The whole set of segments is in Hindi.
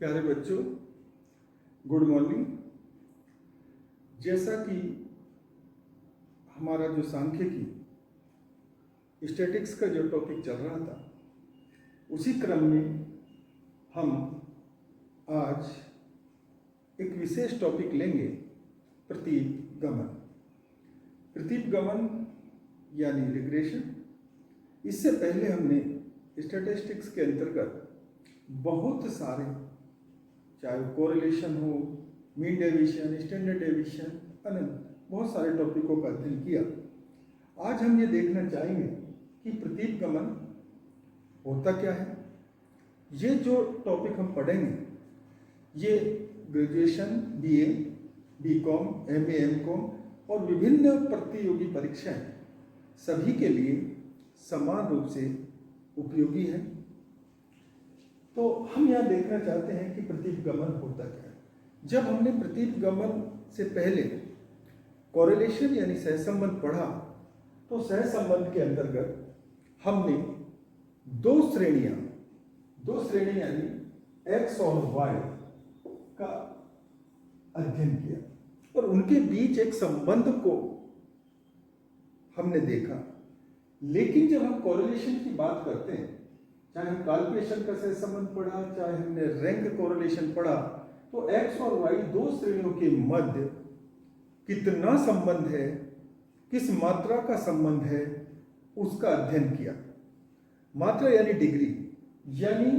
प्यारे बच्चों, गुड मॉर्निंग। जैसा कि हमारा जो सांख्यिकी स्टैटिक्स का जो टॉपिक चल रहा था, उसी क्रम में हम आज एक विशेष टॉपिक लेंगे, प्रतीप गमन। प्रतीप गमन यानी रिग्रेशन। इससे पहले हमने स्टैटिस्टिक्स के अंतर्गत बहुत सारे, चाहे कोरिलेशन हो, मीन डेविएशन, स्टैंडर्ड डेविएशन, अनंत बहुत सारे टॉपिकों का अध्ययन किया। आज हम ये देखना चाहेंगे कि प्रतीप गमन होता क्या है। ये जो टॉपिक हम पढ़ेंगे, ये graduation, BA, BCom, MA, MCom और विभिन्न प्रतियोगी परीक्षाएं सभी के लिए समान रूप से उपयोगी है। तो हम यहाँ देखना चाहते हैं कि प्रतीप गमन होता क्या है। जब हमने प्रतीप गमन से पहले कोरिलेशन यानी सहसंबंध पढ़ा, तो सहसंबंध के अंतर्गत हमने दो श्रेणियां यानी एक्स और वाई का अध्ययन किया और उनके बीच एक संबंध को हमने देखा। लेकिन जब हम कोरिलेशन की बात करते हैं, चाहे हम कैलकुलेशन का सहसंबंध पढ़ा, चाहे हमने रैंक कोरिलेशन पढ़ा, तो एक्स और वाई दो श्रेणियों के मध्य कितना संबंध है, किस मात्रा का संबंध है, उसका अध्ययन किया। मात्रा यानी डिग्री, यानी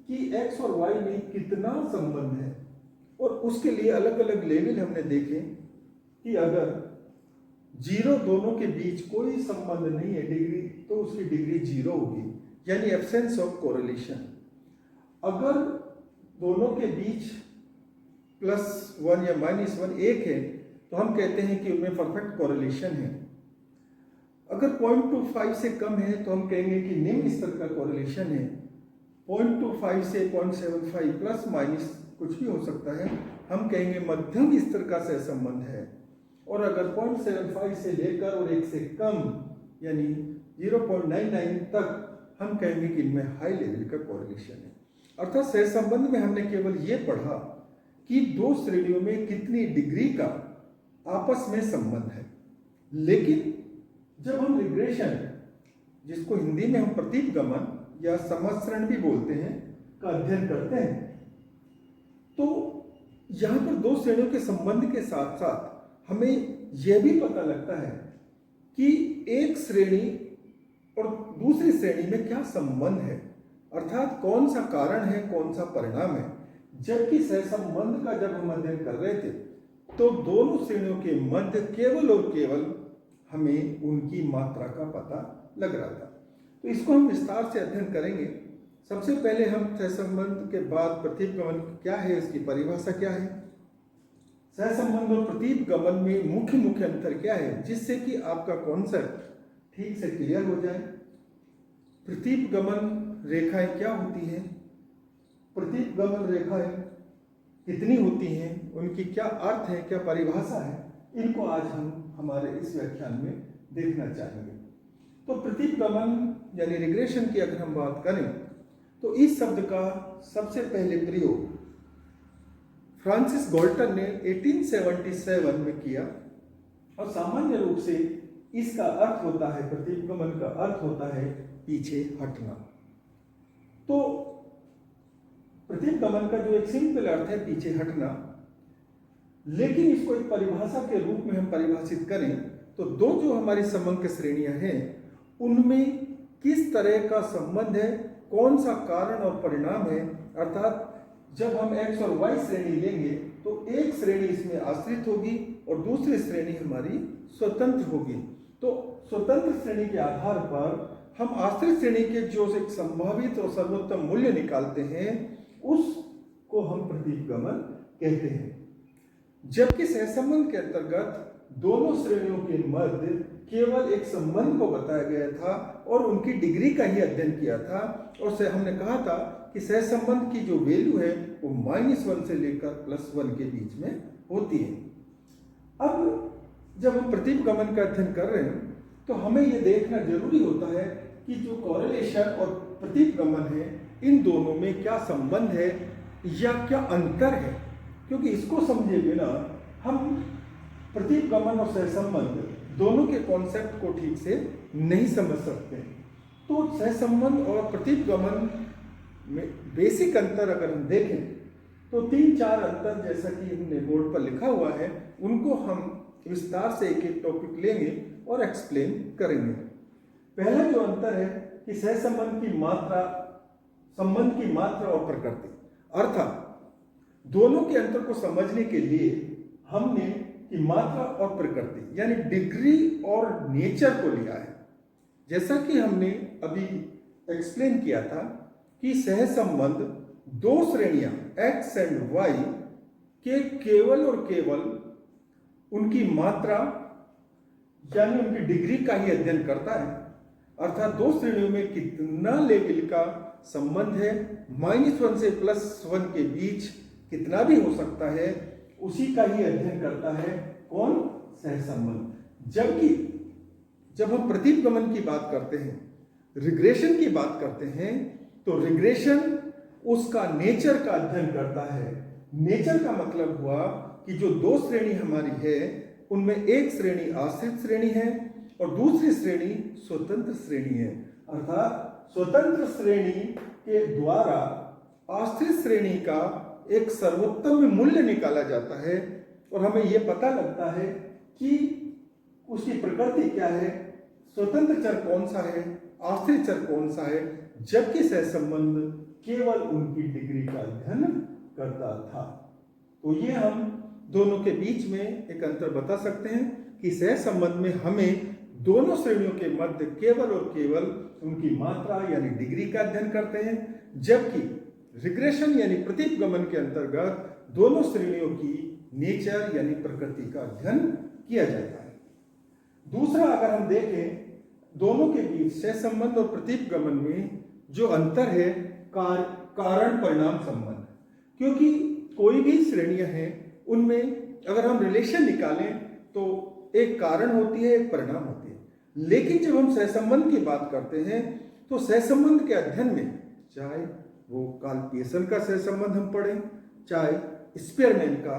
कि एक्स और वाई में कितना संबंध है, और उसके लिए अलग अलग लेवल हमने देखे कि अगर जीरो दोनों के बीच कोई संबंध नहीं है डिग्री, तो उसकी डिग्री जीरो होगी, यानी एब्सेंस ऑफ कोरिलेशन। अगर दोनों के बीच +1 या -1 एक है, तो हम कहते हैं कि उनमें परफेक्ट कोरिलेशन है। अगर 0.25 से कम है, तो हम कहेंगे कि निम्न स्तर का कोरिलेशन है। 0.25 से 0.75 प्लस माइनस कुछ भी हो सकता है, हम कहेंगे मध्यम स्तर का सहसंबंध है। और अगर 0.75 से लेकर और 1 से कम यानी 0.99 तक, हम कहेंगे कि इनमें हाई लेवल का कोरिलेशन है। अर्थात सहसंबंध में हमने केवल ये पढ़ा कि दो श्रेणियों में कितनी डिग्री का आपस में संबंध है। लेकिन जब हम रिग्रेशन, जिसको हिंदी में हम प्रतीप गमन या समस्रण भी बोलते हैं, का अध्ययन करते हैं, तो यहां पर दो श्रेणियों के संबंध के साथ साथ हमें यह भी पता लगता है कि एक श्रेणी और दूसरी श्रेणी में क्या संबंध है, अर्थात कौन सा कारण है, कौन सा परिणाम है। जबकि सहसंबंध का जब हम अध्ययन कर रहे थे, तो दोनों श्रेणियों के मध्य केवल और केवल हमें उनकी मात्रा का पता लग रहा था। तो इसको हम विस्तार से अध्ययन करेंगे। सबसे पहले हम सहसंबंध के बाद प्रतीप गमन क्या है, इसकी परिभाषा क्या है, सहसंबंध और प्रतीप गमन में मुख्य अंतर क्या है, जिससे कि आपका कॉन्सेप्ट ठीक से क्लियर हो जाए। प्रतीप गमन रेखाएं क्या होती हैं, प्रतीप गमन रेखाएं कितनी होती हैं, उनकी क्या अर्थ है, क्या परिभाषा है, इनको आज हम हमारे इस व्याख्यान में देखना चाहेंगे। तो प्रतीप गमन यानी रिग्रेशन की अगर हम बात करें, तो इस शब्द का सबसे पहले प्रयोग फ्रांसिस गाल्टन ने 1877 में किया, और सामान्य रूप से इसका अर्थ होता है, प्रतीप गमन का अर्थ होता है पीछे हटना। तो प्रतीप गमन का जो एक सिंपल अर्थ है पीछे हटना, लेकिन इसको एक परिभाषा के रूप में हम परिभाषित करें, तो दो जो हमारी समंक श्रेणियां हैं, उनमें किस तरह का संबंध है, कौन सा कारण और परिणाम है। अर्थात जब हम एक्स और वाई श्रेणी लेंगे, तो एक श्रेणी इसमें आश्रित होगी और दूसरी श्रेणी हमारी स्वतंत्र होगी। तो स्वतंत्र श्रेणी के आधार पर हम आश्रित श्रेणी के जो एक संभावित और सर्वोत्तम मूल्य निकालते हैं, उसको हम प्रतीप गमन कहते हैं। जबकि सहसंबंध के अंतर्गत दोनों श्रेणियों के मध्य केवल एक संबंध को बताया गया था और उनकी डिग्री का ही अध्ययन किया था, और हमने कहा था कि सहसंबंध की जो वैल्यू है वो -1 से लेकर +1 के बीच में होती है। अब जब हम प्रतीप गमन का अध्ययन कर रहे हैं, तो हमें यह देखना जरूरी होता है कि जो कोरिलेशन और प्रतीप गमन है, इन दोनों में क्या संबंध है, या क्या अंतर है, क्योंकि इसको समझे बिना हम प्रतीक गमन और सहसंबंध दोनों के कॉन्सेप्ट को ठीक से नहीं समझ सकते। तो सहसंबंध और प्रतीक गमन में बेसिक अंतर अगर हम देखें तो 3-4 अंतर, जैसा कि हमने बोर्ड पर लिखा हुआ है, उनको हम विस्तार से एक एक टॉपिक लेंगे और एक्सप्लेन करेंगे। पहला जो अंतर है कि सहसंबंध की मात्रा, संबंध की मात्रा और प्रकृति, अर्थात दोनों के अंतर को समझने के लिए हमने कि मात्रा और प्रकृति यानी डिग्री और नेचर को लिया है। जैसा कि हमने अभी एक्सप्लेन किया था कि सहसंबंध दो श्रेणियां x एंड y के केवल और केवल उनकी मात्रा यानी उनकी डिग्री का ही अध्ययन करता है, अर्थात दो श्रेणियों में कितना लेवल का संबंध है, -1 से +1 के बीच कितना भी हो सकता है, उसी का ही अध्ययन करता है कौन, सहसंबंध। जबकि जब हम प्रतीक गमन की बात करते हैं, रिग्रेशन की बात करते हैं, तो रिग्रेशन उसका नेचर का अध्ययन करता है। नेचर का मतलब हुआ कि जो दो श्रेणी हमारी है उनमें एक श्रेणी आश्रित श्रेणी है और दूसरी श्रेणी स्वतंत्र श्रेणी है, अर्थात स्वतंत्र श्रेणी के द्वारा आश्रित श्रेणी का एक सर्वोत्तम मूल्य निकाला जाता है और हमें यह पता लगता है कि उसकी प्रकृति क्या है, स्वतंत्र चर कौन सा है, आश्रित चर कौन सा है, जबकि सहसंबंध केवल उनकी डिग्री का अध्ययन करता था। तो ये हम दोनों के बीच में एक अंतर बता सकते हैं कि सहसंबंध में हमें दोनों श्रेणियों के मध्य केवल और केवल उनकी मात्रा यानी डिग्री का अध्ययन करते हैं, जबकि रिग्रेशन यानी प्रतीक गमन के अंतर्गत दोनों श्रेणियों की नेचर यानी प्रकृति का अध्ययन किया जाता है। दूसरा, अगर हम देखें दोनों के बीच सहसंबंध और प्रतीक गमन में जो अंतर है कारण परिणाम संबंध, क्योंकि कोई भी श्रेणियां हैं उनमें अगर हम रिलेशन निकालें तो एक कारण होती है, एक परिणाम होती है। लेकिन जब हम सहसंबंध की बात करते हैं तो सहसंबंध के अध्ययन में चाहे वो कार्ल पियर्सन का सहसंबंध हम पढ़ें, चाहे स्पीयरमैन का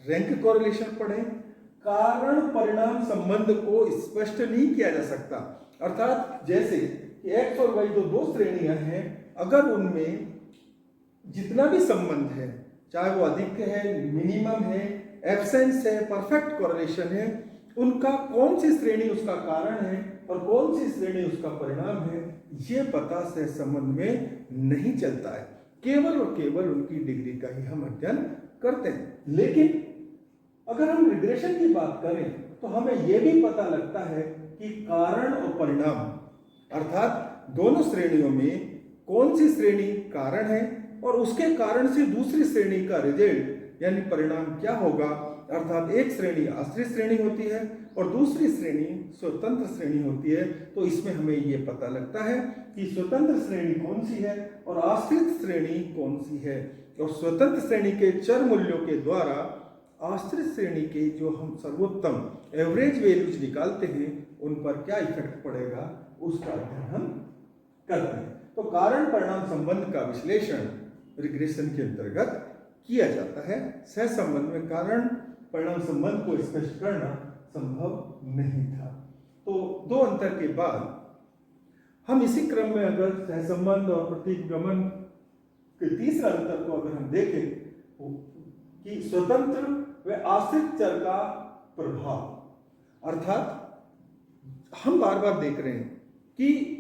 रैंक कोरिलेशन पढ़ें, कारण परिणाम संबंध को स्पष्ट नहीं किया जा सकता। अर्थात जैसे कि x और y जो दो श्रेणियां हैं, अगर उनमें जितना भी संबंध है, चाहे वो अधिक है, मिनिमम है, एब्सेंस है, परफेक्ट कोरिलेशन है, उनका कौन सी श्रेणी उसका कारण है और कौन सी श्रेणी उसका परिणाम है, ये पता सहसंबंध में नहीं चलता है। केवल और केवल उनकी डिग्री का ही हम अध्ययन करते हैं। लेकिन अगर हम रिग्रेशन की बात करें तो हमें यह भी पता लगता है कि कारण और परिणाम, अर्थात दोनों श्रेणियों में कौन सी श्रेणी कारण है और उसके कारण से दूसरी श्रेणी का रिजल्ट यानी परिणाम क्या होगा, अर्थात एक श्रेणी आश्रित श्रेणी होती है और दूसरी श्रेणी स्वतंत्र श्रेणी होती है। तो इसमें हमें यह पता लगता है कि स्वतंत्र श्रेणी कौन सी है और आश्रित श्रेणी कौन सी है, और स्वतंत्र श्रेणी के चर मूल्यों के द्वारा आश्रित श्रेणी के जो हम सर्वोत्तम एवरेज वैल्यूज निकालते हैं उन पर क्या इफेक्ट पड़ेगा, उसका अध्ययन हम करते हैं। तो कारण परिणाम संबंध का विश्लेषण रिग्रेशन के अंतर्गत किया जाता है। सहसंबंध में कारण परिणाम संबंध को स्पष्ट करना संभव नहीं था। तो दो अंतर के बाद हम इसी क्रम में अगर सहसंबंध और प्रतीक गमन के तीसरा अंतर को अगर हम देखें कि स्वतंत्र व आश्रित चर का प्रभाव, अर्थात हम बार बार देख रहे हैं कि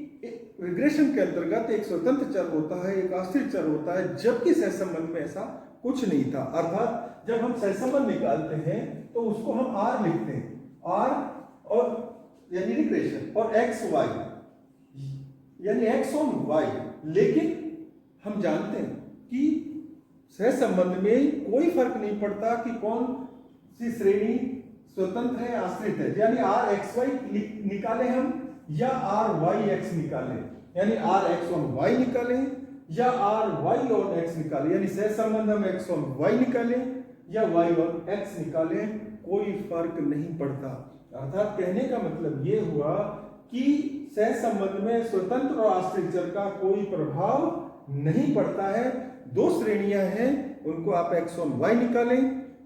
रिग्रेशन के अंतर्गत एक स्वतंत्र चर होता है, एक आश्रित चर होता है, जबकि सहसंबंध में ऐसा कुछ नहीं था। अर्थात जब हम सहसंबंध निकालते हैं तो उसको हम R लिखते हैं, R और यानी रिग्रेशन और x y यानी x on y। लेकिन हम जानते हैं कि सहसंबंध में कोई फर्क नहीं पड़ता कि कौन सी श्रेणी स्वतंत्र है आश्रित है, यानी R x y निकाले हम या R y x निकालें, यानी R x on y निकालें या R y on x निकालें, यानी सहसंबंध हम x on y निकालें या y on x निकालें, कोई फर्क नहीं पड़ता। अर्थात कहने का मतलब ये हुआ कि सहसंबंध में स्वतंत्र और आश्रित चर का कोई प्रभाव नहीं पड़ता है। दो श्रेणियां हैं उनको आप x ऑन y निकालें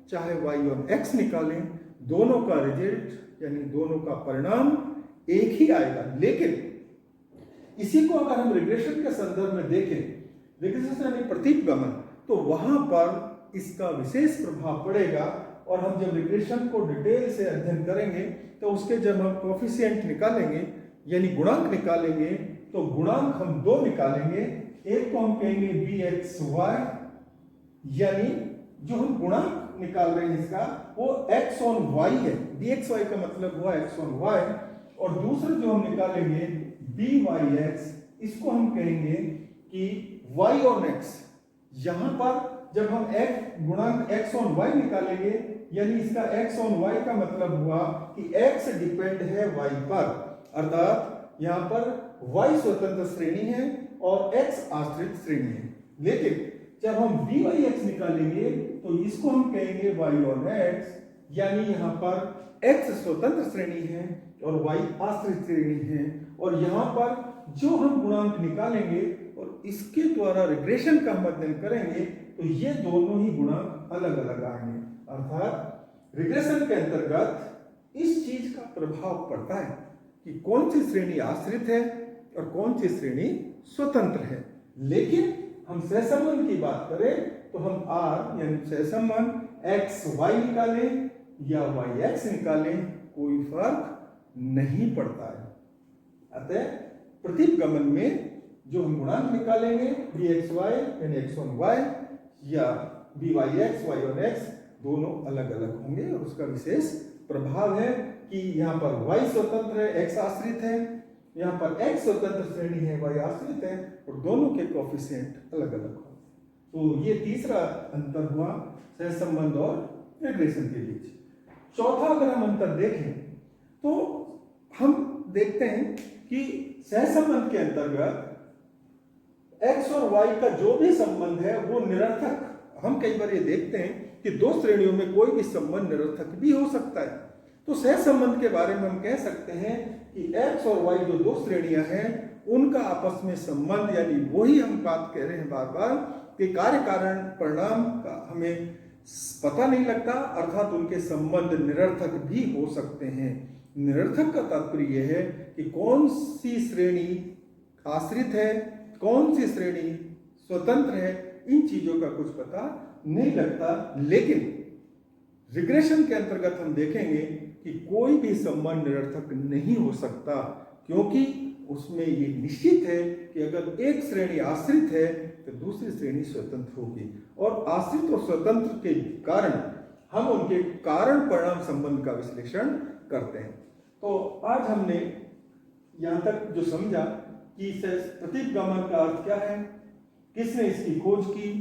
चाहे y ऑन x निकालें, दोनों का रिजल्ट यानी दोनों का परिणाम एक ही आएगा। लेकिन इसी को अगर हम रिग्रेशन के संदर्भ में देखें, रिग्रेशन यानी प्रतीपगमन, तो वहां पर इसका विशेष प्रभाव पड़ेगा। और हम जब रिग्रेशन को डिटेल से अध्ययन करेंगे तो उसके जब हम कोफिशिएंट निकालेंगे यानी गुणांक निकालेंगे, तो गुणांक हम दो निकालेंगे। एक को हम कहेंगे bxy, यानी जो हम गुणांक निकाल रहे हैं इसका वो x ऑन y है, bxy का मतलब हुआ x ऑन y। और दूसरा जो हम निकालेंगे byx, इसको हम कहेंगे कि y ऑन x। यहां पर जब हम गुणांक x ऑन y निकालेंगे, यानी इसका x ऑन y का मतलब हुआ कि x डिपेंड है y पर, अर्थात यहां पर y स्वतंत्र श्रेणी है और x आश्रित श्रेणी है। लेकिन जब हम byx निकालेंगे तो इसको हम कहेंगे y ऑन x, यानी यहां पर x स्वतंत्र श्रेणी है और y आश्रित श्रेणी है। और यहां पर जो हम गुणांक निकालेंगे और इसके द्वारा रिग्रेशन का हम अध्ययन करेंगे तो ये दोनों ही गुणांक अलग अलग आएंगे। अर्थात रिग्रेशन के अंतर्गत इस चीज का प्रभाव पड़ता है कि कौन सी श्रेणी आश्रित है और कौन सी श्रेणी स्वतंत्र है। लेकिन हम सहसंबंध की बात करें तो हम r यानी सहसंबंध xy निकालें या yx निकालें, कोई फर्क नहीं पड़ता है। अतः प्रतीपगमन में जो हम गुणांक निकालेंगे bxy यानी x ऑन y या byx y ऑन x, दोनों अलग अलग होंगे। और उसका विशेष प्रभाव है कि यहाँ पर y स्वतंत्र है, x आश्रित है, यहाँ पर x स्वतंत्र श्रेणी है, y आश्रित है, और दोनों के कोफिशिएंट अलग अलग होंगे। तो ये तीसरा अंतर हुआ सहसंबंध और रिग्रेशन के बीच। चौथा अगर हम अंतर देखें तो हम देखते हैं कि सहसंबंध के अंतर्गत x और y का जो भी संबंध है वो निरर्थक। हम कई बार ये देखते हैं कि दो श्रेणियों में कोई भी संबंध निरर्थक भी हो सकता है। तो सहसंबंध के बारे में हम कह सकते हैं कि x और y जो दो श्रेणियां हैं उनका आपस में संबंध, यानी वही हम बात कह रहे हैं बार बार कि कार्य कारण परिणाम का हमें पता नहीं लगता, अर्थात उनके संबंध निरर्थक भी हो सकते हैं। निरर्थक का तात्पर्य यह है कि कौन सी श्रेणी आश्रित है, कौन सी श्रेणी स्वतंत्र है, इन चीजों का कुछ पता नहीं लगता। लेकिन रिग्रेशन के अंतर्गत हम देखेंगे कि कोई भी संबंध निरर्थक नहीं हो सकता, क्योंकि उसमें ये निश्चित है कि अगर एक श्रेणी आश्रित है तो दूसरी श्रेणी स्वतंत्र होगी। और आश्रित और स्वतंत्र के कारण हम उनके कारण परिणाम संबंध का विश्लेषण करते हैं। तो आज हमने यहाँ तक जो समझा कि प्रतीपगमन का अर्थ क्या है, किसने इसकी खोज की,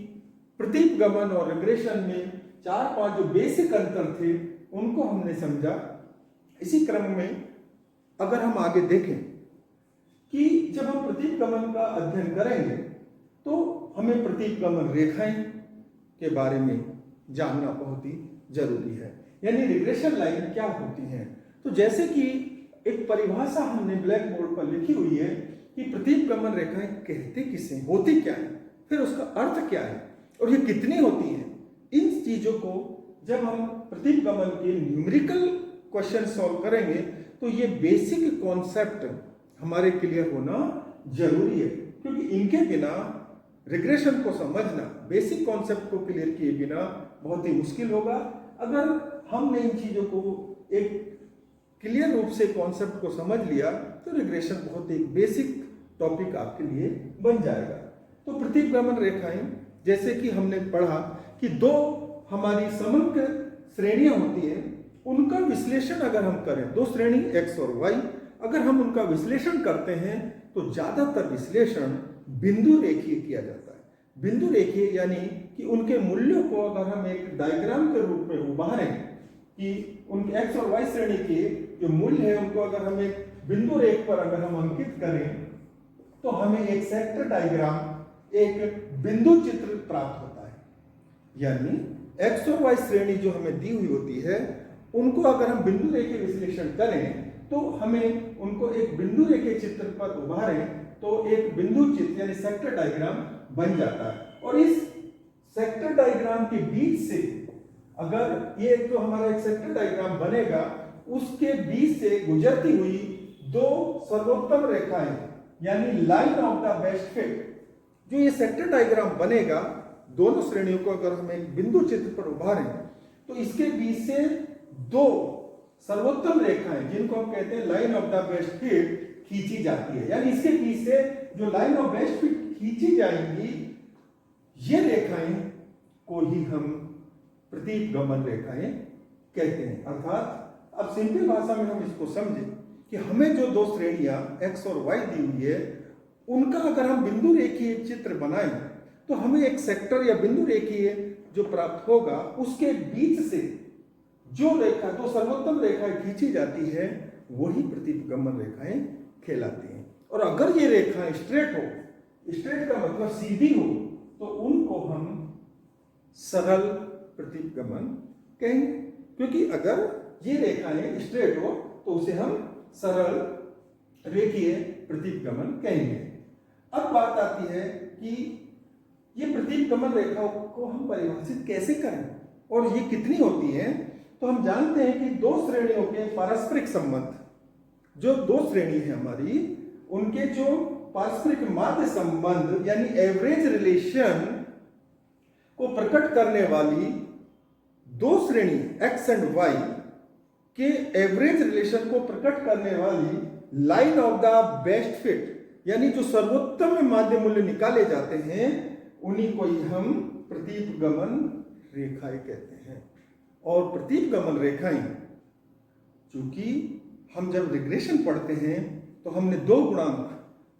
प्रतीपगमन और रिग्रेशन में 4-5 जो बेसिक अंतर थे उनको हमने समझा। इसी क्रम में अगर हम आगे देखें कि जब हम प्रतीपगमन का अध्ययन करेंगे तो हमें प्रतीपगमन रेखाएं के बारे में जानना बहुत ही जरूरी है, यानी रिग्रेशन लाइन क्या होती हैं। तो जैसे कि एक परिभाषा हमने ब्लैक बोर्ड पर लिखी हुई है कि प्रतीपगमन रेखाएं कहते किसे, होती क्या है, फिर उसका अर्थ क्या है और ये कितनी होती हैं। इन चीजों को जब हम प्रतीपगमन के न्यूमेरिकल क्वेश्चन सॉल्व करेंगे तो ये बेसिक कॉन्सेप्ट हमारे क्लियर होना जरूरी है, क्योंकि इनके बिना रिग्रेशन को समझना, बेसिक कॉन्सेप्ट को क्लियर किए बिना बहुत ही मुश्किल होगा। अगर हमने इन चीजों को एक क्लियर रूप से कॉन्सेप्ट को समझ लिया तो रिग्रेशन बहुत एक बेसिक टॉपिक आपके लिए बन जाएगा। तो प्रतीपगमन रेखाएं, जैसे कि हमने पढ़ा कि दो हमारी समग्र श्रेणियां होती हैं, उनका विश्लेषण अगर हम करें, दो श्रेणी x और y, अगर हम उनका विश्लेषण करते हैं तो ज्यादातर विश्लेषण बिंदु रेखीय किया जाता है। बिंदु रेखीय यानी कि उनके मूल्यों को अगर हम एक डायग्राम के रूप में उभारें कि उनके x और y श्रेणी के जो मूल्य है उनको अगर हम एक बिंदु रेख पर अगर हम अंकित करें तो हमें एक सेक्टर डायग्राम, एक बिंदु चित्र प्राप्त होता है। यानी x और y श्रेणी जो हमें दी हुई होती है उनको अगर हम बिंदु रेखीय विश्लेषण करें तो हमें उनको एक बिंदु रेखीय चित्र पर उभारें तो एक बिंदु चित्र यानी सेक्टर डायग्राम बन जाता है। और इस सेक्टर डायग्राम के बीच से, अगर ये जो हमारा एक सेक्टर डायग्राम बनेगा, उसके बीच से गुजरती हुई दो सर्वोत्तम रेखाएं यानी line of the best fit, जो ये सेक्टर डायग्राम बनेगा, दोनों श्रेणियों को अगर हम एक बिंदु चित्र पर उभारें तो इसके बीच से दो सर्वोत्तम रेखाएं, जिनको हम कहते हैं line of the best fit, खींची जाती है। यानी इसके बीच से जो लाइन ऑफ बेस्ट फिट खींची जाएंगी, ये रेखाएं को ही हम प्रतीक गमन रेखाएं कहते हैं। अर्थात अब सिंपल भाषा में हम इसको समझें कि हमें जो दो श्रेणियां x और y दी हुई है, उनका अगर हम बिंदु रेखीय चित्र बनाएं तो हमें एक सेक्टर या बिंदु रेखीय जो प्राप्त होगा, उसके बीच से जो रेखा, दो सर्वोत्तम रेखाएं खींची जाती है, वही प्रतीक गमन रेखाएं कहलाती हैं। और अगर ये रेखाएं स्ट्रेट हो, स्ट्रेट का मतलब सीधी हो, तो उनको हम सरल प्रतीक गमन कहेंगे। क्योंकि अगर ये रेखाएं स्ट्रेट हो तो उसे हम सरल रेखीय प्रतीक गमन कहेंगे। अब बात आती है कि ये प्रतीक गमन रेखाओं को हम परिभाषित कैसे करें और ये कितनी होती हैं। तो हम जानते हैं कि दो श्रेणियों के पारस्परिक संबंध, जो दो श्रेणी है हमारी, उनके जो पारस्परिक माध्य संबंध यानी एवरेज रिलेशन को प्रकट करने वाली दो श्रेणी x एंड y के एवरेज रिलेशन को प्रकट करने वाली line of the best fit, यानी जो सर्वोत्तम माध्य मूल्य निकाले जाते हैं, उन्हीं को ही हम प्रतीक गमन रेखाएं कहते हैं। और प्रतीक गमन रेखाएं, चूंकि हम जब रिग्रेशन पढ़ते हैं तो हमने दो गुणांक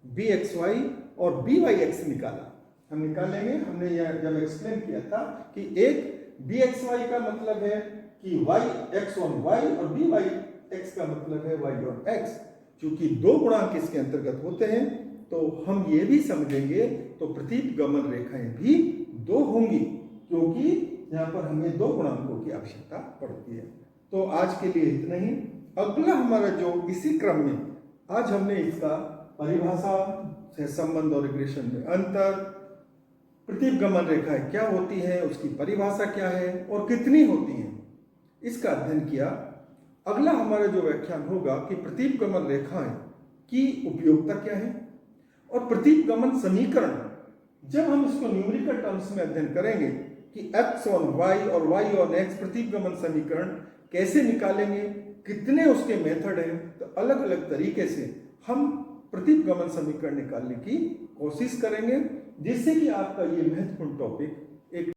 bxy और byx निकाला, हम निकालेंगे। हमने यह जब एक्सप्लेन किया था कि एक bxy का मतलब है कि y x on y और byx का मतलब है y on x। चूंकि दो गुणांक इसके अंतर्गत होते हैं तो हम ये भी समझेंगे, तो प्रतीक गमन रेखाएं भी दो होंगी, क्योंकि यहाँ पर हमें दो गुणांकों की आवश्यकता पड़ती है। तो आज के लिए इतना ही। अगला हमारा जो इसी क्रम में आज हमने इसका परिभाषा से संबंध और रिग्रेशन में अंतर, प्रतीक गमन रेखाएं क्या होती हैं, उसकी परिभाषा क्या है और कितनी होती हैं, इसका अध्ययन किया। अगला हमारा जो व्याख्यान होगा कि प्रतीक गमन रेखाएं की उपयोगिता क्या है और प्रतीक गमन समीकरण, जब हम इसको न्यूमेरिकल टर्म्स में अध्ययन करेंगे कि x on y और y on x प्रतीक गमन समीकरण कैसे निकालेंगे, कितने उसके मेथड हैं, तो अलग अलग तरीके से हम प्रतीक गमन समीकरण निकालने की कोशिश करेंगे, जिससे कि आपका ये महत्वपूर्ण टॉपिक